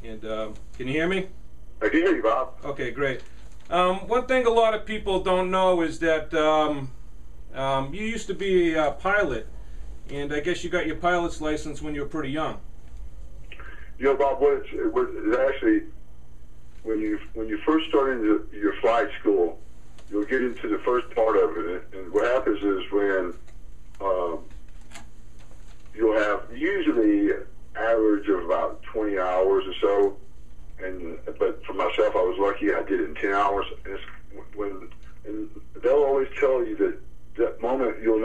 And can you hear me? I can hear you, Bob. Okay, great. One thing a lot of people don't know is that you used to be a pilot, and I guess you got your pilot's license when you were pretty young. You know, Bob, it's actually when you first start into your flight school, you'll get into the first part of it, and what happens is when you'll have usually average of about 20 hours or so, but for myself, I was lucky I did it in 10 hours. And they'll always tell you that moment you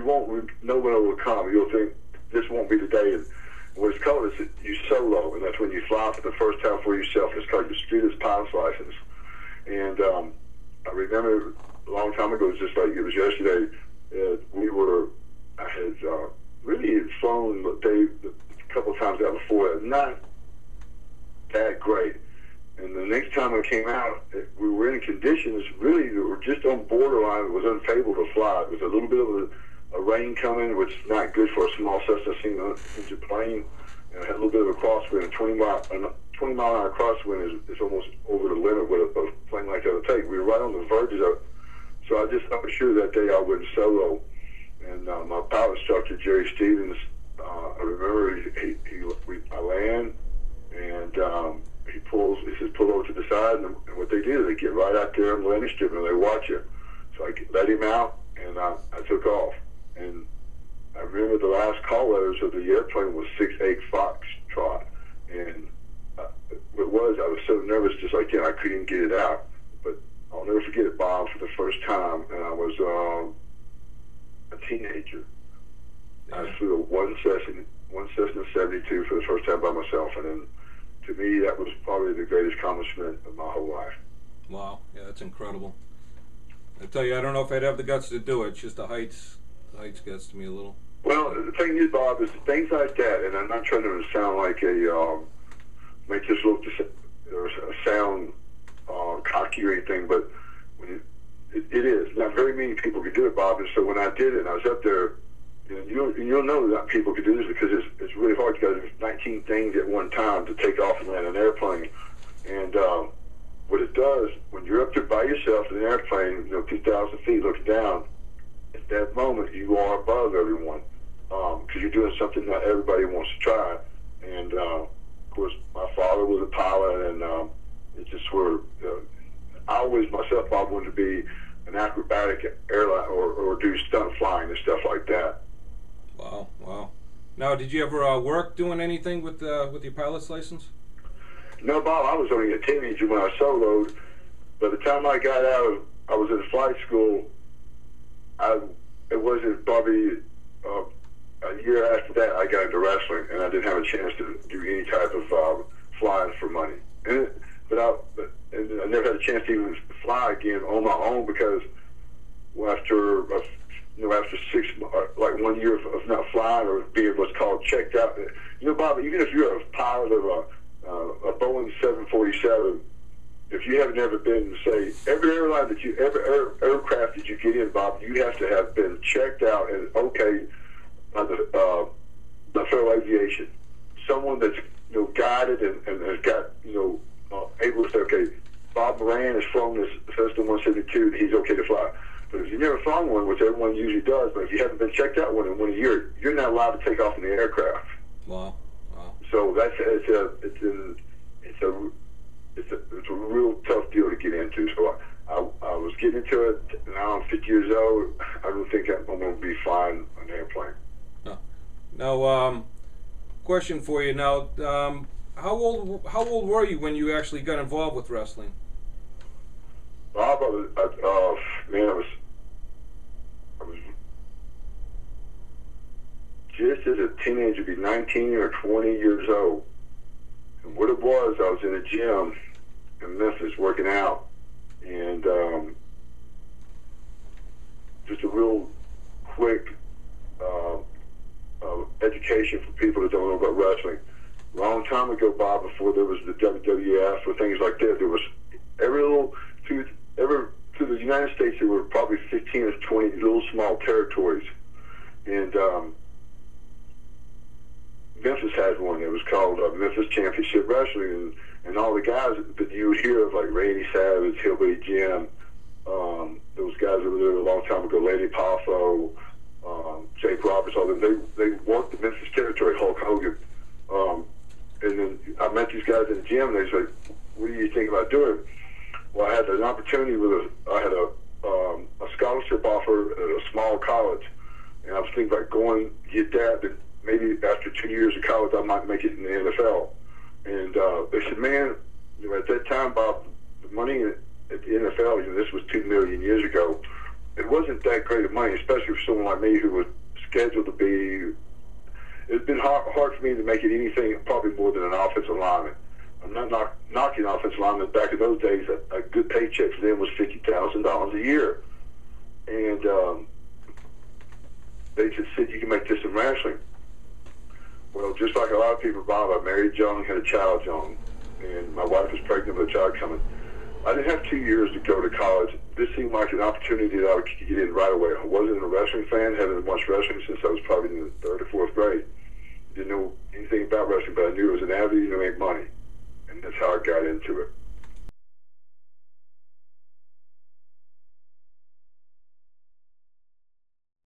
won't know when it will come. You'll think this won't be the day. And what it's called is you solo, and that's when you fly for the first time for yourself. It's called your student's pilot's license. And I remember a long time ago, just like it was yesterday, I had really flown a couple of times out before, not that great. And the next time I came out, we were in conditions really that were just on borderline. It was unfavorable to fly. It was a little bit of a rain coming, which is not good for a small Cessna single-engine plane. And I had a little bit of a crosswind. A 20-mile-an-hour crosswind is almost over the limit what a plane like that would take. We were right on the verge of it. So I just thought for sure that day I went solo. And my pilot instructor, Jerry Stevens, I remember I land, and he says, pull over to the side, and what they do is they get right out there on the landing strip and they watch you. So I let him out, and I took off. And I remember the last call letters of the airplane was 6-8 Foxtrot. And what it was, I was so nervous, just like I couldn't get it out. But I'll never forget it, Bob, for the first time, and I was a teenager. I flew one Cessna 72 for the first time by myself, and then to me that was probably the greatest accomplishment of my whole life. Wow, yeah, that's incredible. I tell you, I don't know if I'd have the guts to do it. It's just the heights gets to me a little. Well, the thing is, Bob, is things like that, and I'm not trying to sound like make this look or sound cocky or anything, but it is. Not very many people could do it, Bob, and so when I did it, and I was up there, you'll know that people can do this because it's really hard because there's 19 things at one time to take off and land an airplane. And what it does, when you're up there by yourself in an airplane, 2,000 feet looking down, at that moment you are above everyone because you're doing something that everybody wants to try. And of course, my father was a pilot, and it just I always myself, Bob, wanted to be an acrobatic airline or do stunt flying and stuff like that. Wow, wow. Now, did you ever work doing anything with your pilot's license? No, Bob, I was only a teenager when I soloed. By the time I got out I was in flight school, it wasn't probably a year after that I got into wrestling, and I didn't have a chance to do any type of flying for money. But I never had a chance to even fly again on my own because after 1 year of not flying or being what's called checked out, Bob, even if you're a pilot of a Boeing 747, if you have never been, say, every airline aircraft that you get in, Bob, you have to have been checked out and okayed by the Federal Aviation. Someone that's guided and has got able to say, okay, Bob Moran has flown this Cessna 172, he's okay to fly. But if you've never flown one, which everyone usually does, but if you haven't been checked out one in 1 year, you're not allowed to take off in the aircraft. Wow, wow. So it's a real tough deal to get into. So I was getting into it. Now I'm 50 years old. I don't think I'm going to be flying an airplane. No. Now, question for you. Now, how old were you when you actually got involved with wrestling? Bob, I was just as a teenager, be 19 or 20 years old. And what it was, I was in a gym in Memphis working out, and just a real quick education for people that don't know about wrestling. A long time ago, Bob, before there was the WWF or things like that, there was to the United States, there were probably 15 or 20 little small territories, and Memphis had one. It was called Memphis Championship Wrestling, and all the guys that you would hear of, like Randy Savage, Hillbilly Jim, those guys that were there a long time ago, Lady Poffo, Jake Roberts, all them, they worked the Memphis territory, Hulk Hogan. And then I met these guys in the gym, and they said, what do you think about doing? Well, I had an opportunity I had a scholarship offer at a small college, and I was thinking about going get that, and maybe after 2 years of college, I might make it in the NFL. And they said, man, at that time, Bob, the money at the NFL, this was $2 million years ago, it wasn't that great of money, especially for someone like me who was scheduled to be. It's been hard for me to make it anything probably more than an offensive lineman. I'm not knocking offensive linemen. Back in those days, a good paycheck for them was $50,000 a year. And they just said, you can make this in wrestling. Well, just like a lot of people, Bob, I married young, had a child young, and my wife was pregnant with a child coming. I didn't have 2 years to go to college. This seemed like an opportunity that I could get in right away. I wasn't a wrestling fan, haven't watched wrestling since I was probably in the third or fourth grade. Didn't know anything about wrestling, but I knew it was an avenue to make money, and that's how I got into it.